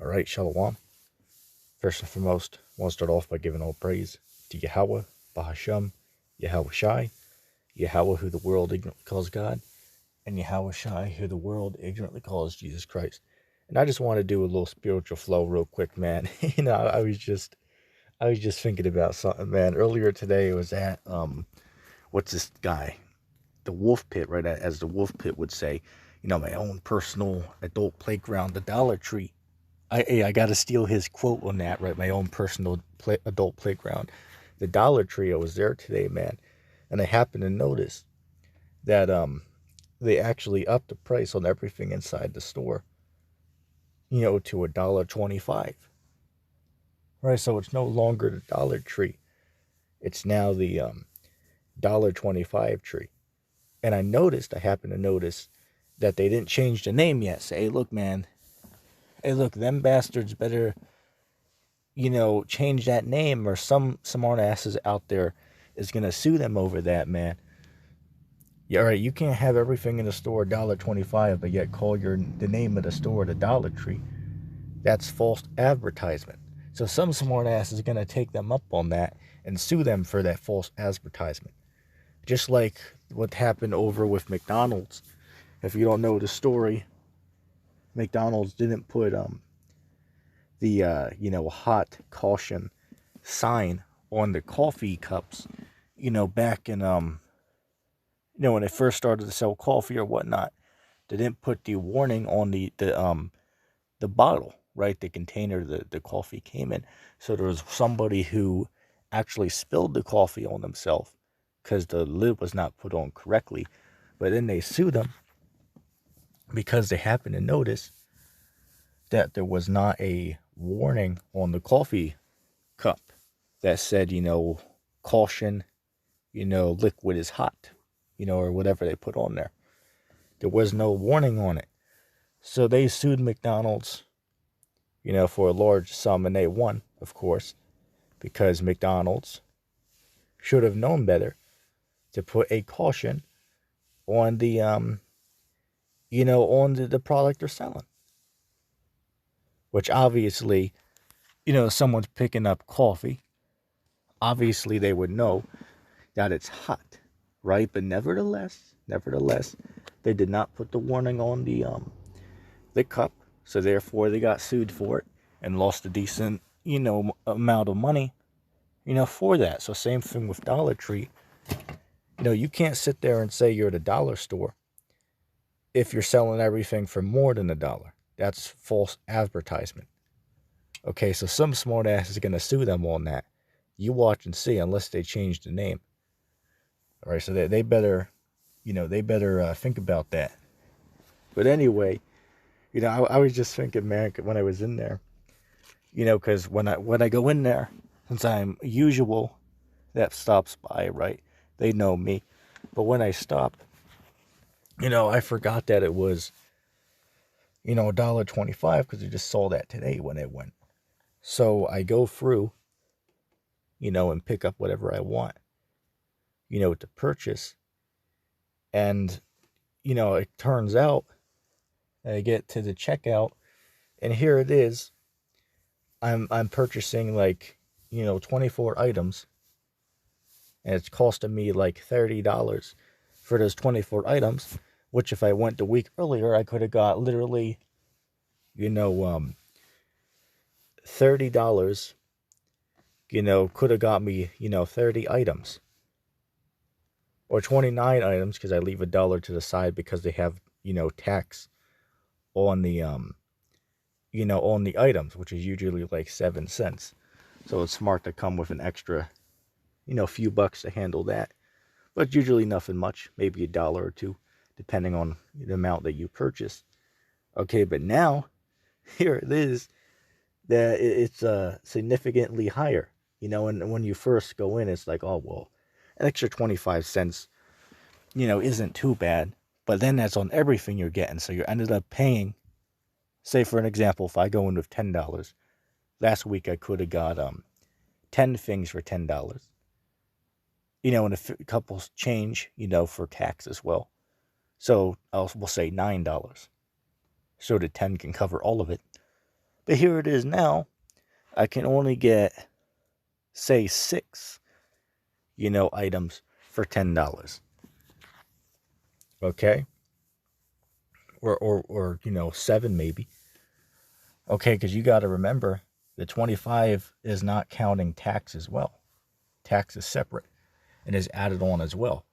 All right, Shalom. First and foremost, I want to start off by giving all praise to Yahweh, Bahasham, Yahweh Shai, Yahweh who the world ignorantly calls God, and Yahweh Shai who the world ignorantly calls Jesus Christ. And I just want to do a little spiritual flow real quick, man. I was just thinking about something, man. Earlier today, I was at what's this guy, the Wolf Pit, right? As the Wolf Pit would say, my own personal adult playground, the Dollar Tree. I got to steal his quote on that, right? My own personal adult playground, the Dollar Tree. I was there today, man, and I happened to notice that they actually upped the price on everything inside the store, to $1.25. Right, so it's no longer the Dollar Tree; it's now the $1.25 tree. And I happened to notice that they didn't change the name yet. Say, hey, look, man, hey, look, them bastards better, change that name, or some smart asses out there is gonna sue them over that, man. Yeah, all right, you can't have everything in the store $1.25, but yet call the name of the store the Dollar Tree. That's false advertisement. So some smart ass is gonna take them up on that and sue them for that false advertisement. Just like what happened over with McDonald's. If you don't know the story, McDonald's didn't put the hot caution sign on the coffee cups, back in when they first started to sell coffee or whatnot. They didn't put the warning on the bottle, right? The container the coffee came in. So there was somebody who actually spilled the coffee on themselves because the lid was not put on correctly. But then they sued them because they happened to notice that there was not a warning on the coffee cup that said, caution, liquid is hot, or whatever they put on there. There was no warning on it. So they sued McDonald's, for a large sum, and they won, of course, because McDonald's should have known better to put a caution on the, on the product they're selling. Which obviously, someone's picking up coffee. Obviously, they would know that it's hot, right? But nevertheless, they did not put the warning on the cup, so therefore they got sued for it and lost a decent, amount of money, for that. So same thing with Dollar Tree. You can't sit there and say you're at a dollar store if you're selling everything for more than $1. That's false advertisement. Okay, so some smart ass is going to sue them on that. You watch and see, unless they change the name. All right, so they better, think about that. But anyway, I was just thinking, man, when I was in there, because when I go in there, since I'm usual that stops by, right, they know me. But when I stop, I forgot that it was, $1.25 because I just saw that today when I went. So I go through, and pick up whatever I want, to purchase. And, it turns out I get to the checkout and here it is. I'm purchasing 24 items and it's costing me like $30 for those 24 items, which if I went the week earlier, I could have got literally, $30, could have got me, 30 items. Or 29 items because I leave $1 to the side because they have, tax on the, on the items, which is usually like 7 cents. So it's smart to come with an extra, few bucks to handle that. But usually nothing much, maybe $1 or $2, depending on the amount that you purchase. Okay, but now, here it is, that it's significantly higher. And when you first go in, it's like, oh, well, an extra 25 cents, isn't too bad. But then that's on everything you're getting. So you ended up paying, say for an example, if I go in with $10, last week I could have got 10 things for $10. And a couple change, for tax as well. So we'll say $9. So the 10 can cover all of it. But here it is now. I can only get, say, 6, items for $10. Okay? Or 7 maybe. Okay, because you got to remember the 25 is not counting tax as well. Tax is separate and is added on as well.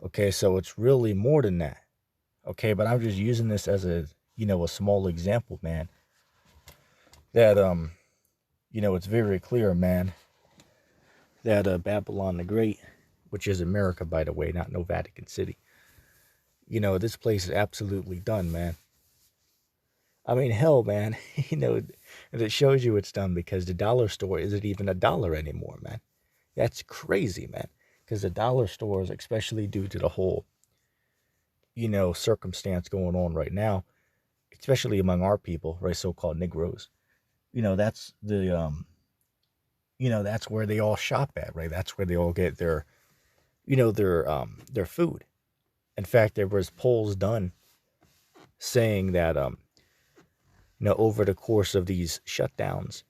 Okay, so it's really more than that. Okay, but I'm just using this as a small example, man. That it's very clear, man, that Babylon the Great, which is America, by the way, not no Vatican City. This place is absolutely done, man. I mean, hell, man, and it shows you it's done because the dollar store isn't even a dollar anymore, man. That's crazy, man. Because the dollar stores, especially due to the whole, circumstance going on right now, especially among our people, right, so-called Negroes, that's that's where they all shop at, right? That's where they all get their, their food. In fact, there was polls done saying that, over the course of these shutdowns,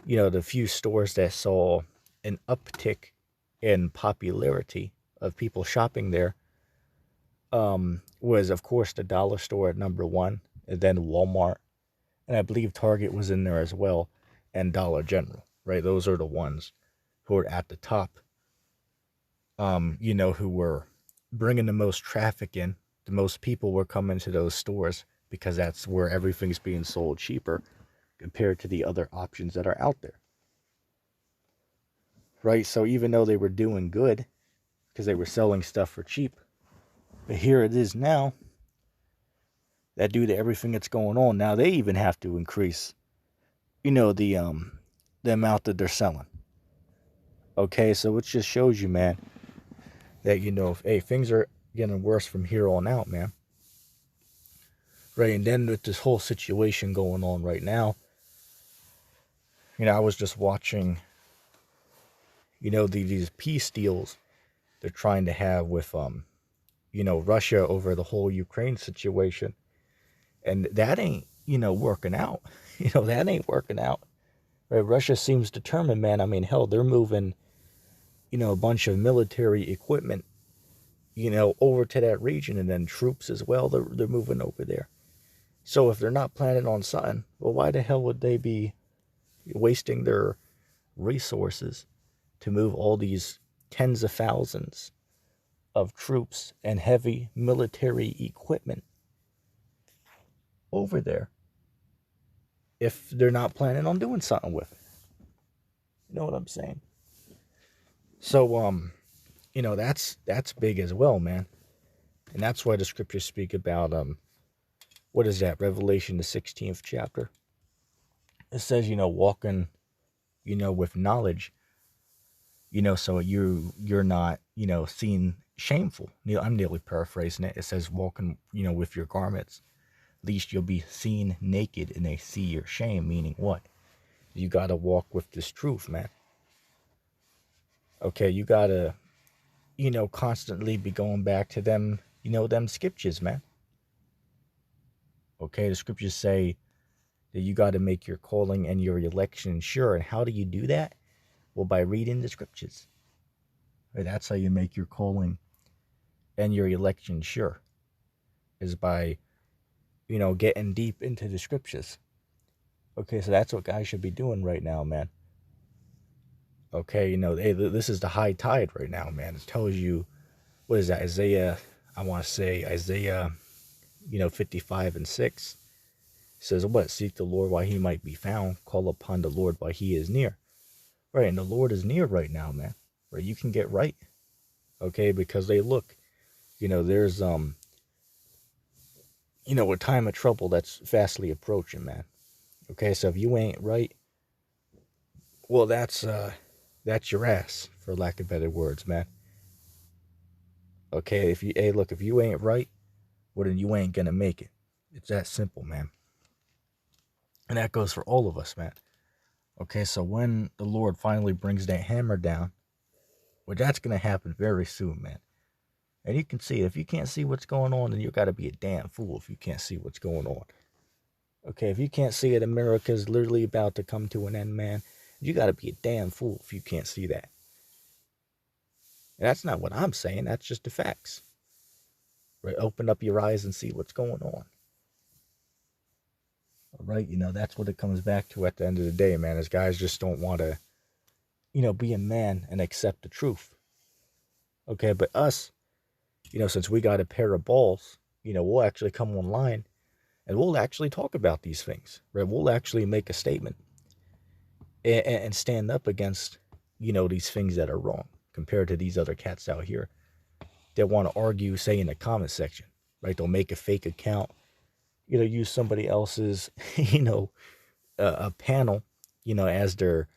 the few stores that saw an uptick in popularity of people shopping there was, of course, the dollar store at number 1, and then Walmart, and I believe Target was in there as well, and Dollar General, right? Those are the ones who are at the top, who were bringing the most traffic in. The most people were coming to those stores because that's where everything's being sold cheaper compared to the other options that are out there. Right? So even though they were doing good because they were selling stuff for cheap, but here it is now that due to everything that's going on, now they even have to increase, the amount that they're selling. Okay, so it just shows you, man, that, hey, things are getting worse from here on out, man. Right, and then with this whole situation going on right now, I was just watching, these peace deals they're trying to have with, Russia over the whole Ukraine situation. And that ain't, working out. That ain't working out. Right, Russia seems determined, man. I mean, hell, they're moving, a bunch of military equipment, over to that region, and then troops as well. They're moving over there. So if they're not planning on something, well, why the hell would they be wasting their resources to move all these tens of thousands of troops and heavy military equipment over there if they're not planning on doing something with it? You know what I'm saying? So, that's big as well, man. And that's why the scriptures speak about, what is that? Revelation, the 16th chapter. It says, walking, with knowledge, so you're not, seen shameful. I'm nearly paraphrasing it. It says walking, with your garments, least you'll be seen naked and they see your shame. Meaning what? You got to walk with this truth, man. Okay, you got to, constantly be going back to them, them scriptures, man. Okay, the scriptures say that you got to make your calling and your election sure. And how do you do that? Well, by reading the scriptures. Right, that's how you make your calling and your election sure, is by, getting deep into the scriptures. Okay, so that's what guys should be doing right now, man. Okay, hey, this is the high tide right now, man. It tells you, what is that, Isaiah, I want to say Isaiah, 55:6. Says what? Seek the Lord while he might be found. Call upon the Lord while he is near. Right, and the Lord is near right now, man. Right, you can get right. Okay, because they look, there's a time of trouble that's fastly approaching, man. Okay, so if you ain't right, well, that's your ass, for lack of better words, man. Okay, if you ain't right, well, then you ain't gonna make it. It's that simple, man. And that goes for all of us, man. Okay, so when the Lord finally brings that hammer down, well, that's gonna happen very soon, man. And you can see it. If you can't see what's going on, then you gotta be a damn fool if you can't see what's going on. Okay, if you can't see it, America's literally about to come to an end, man. You got to be a damn fool if you can't see that. And that's not what I'm saying. That's just the facts. Right? Open up your eyes and see what's going on. All right? That's what it comes back to at the end of the day, man, is guys just don't want to, be a man and accept the truth. Okay, but us, since we got a pair of balls, we'll actually come online and we'll actually talk about these things, right? We'll actually make a statement and stand up against, these things that are wrong compared to these other cats out here that want to argue, say, in the comment section, right? They'll make a fake account, use somebody else's, a panel, as their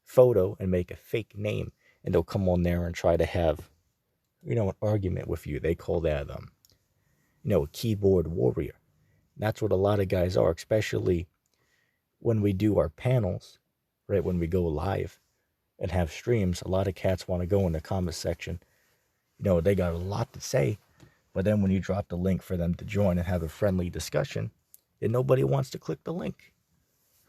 photo and make a fake name, and they'll come on there and try to have, an argument with you. They call that, a keyboard warrior. And that's what a lot of guys are, especially when we do our panels, right? When we go live and have streams, a lot of cats want to go in the comment section. They got a lot to say, but then when you drop the link for them to join and have a friendly discussion, then nobody wants to click the link,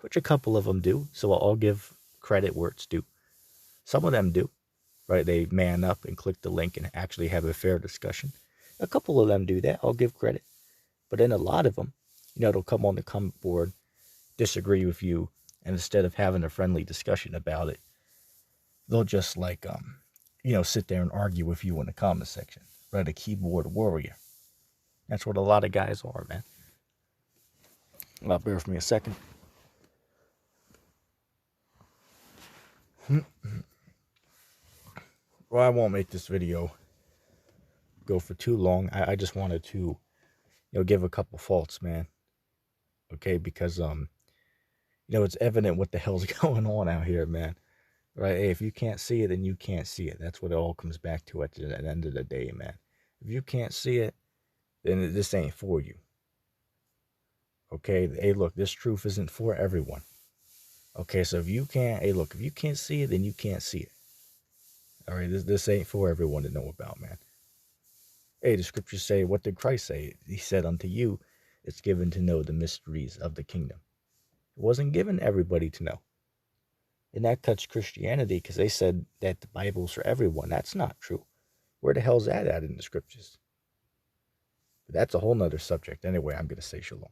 which a couple of them do. So I'll give credit where it's due. Some of them do, right? They man up and click the link and actually have a fair discussion. A couple of them do that. I'll give credit. But then a lot of them, they'll come on the comment board, disagree with you, and instead of having a friendly discussion about it, they'll just sit there and argue with you in the comment section, right? A keyboard warrior. That's what a lot of guys are, man. Well, bear with me a second. Well, I won't make this video go for too long. I just wanted to, give a couple faults, man. Okay, because it's evident what the hell's going on out here, man. Right? Hey, if you can't see it, then you can't see it. That's what it all comes back to at the end of the day, man. If you can't see it, then this ain't for you. Okay? Hey, look, this truth isn't for everyone. Okay, so if you can't see it, then you can't see it. All right, this ain't for everyone to know about, man. Hey, the scriptures say, what did Christ say? He said, unto you, it's given to know the mysteries of the kingdom. It wasn't given to everybody to know. And that cuts Christianity because they said that the Bible's for everyone. That's not true. Where the hell's that at in the scriptures? But that's a whole nother subject. Anyway, I'm going to say shalom.